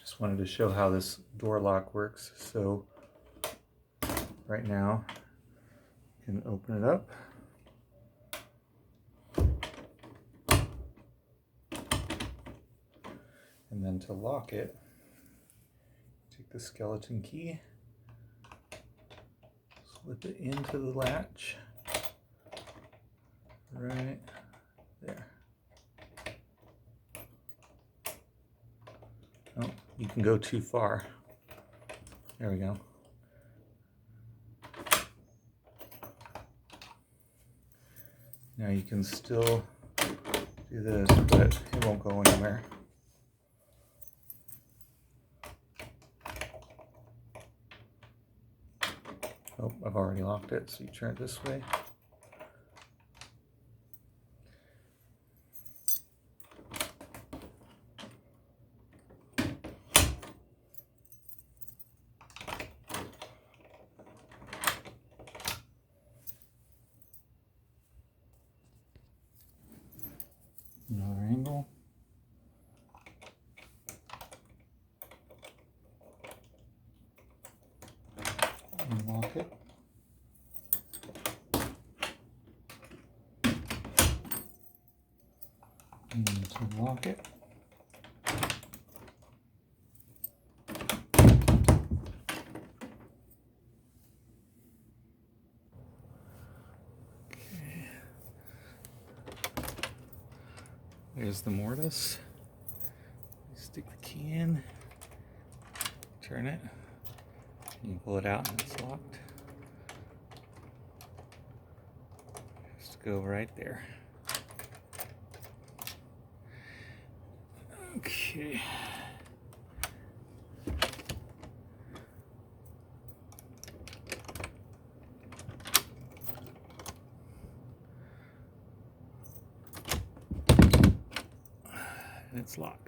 Just wanted to show how this door lock works. So right now you can open it up. And then to lock it, take the skeleton key, slip it into the latch right there. Oh, you can go too far. There we go. Now you can still do this, but it won't go anywhere. Oh, I've already locked it, so you turn it this way. Another angle. Unlock it. And to lock it. Okay. There's the mortise. Stick the key in, turn it, you can pull it out and it's locked. Just go right there. Okay. And it's locked.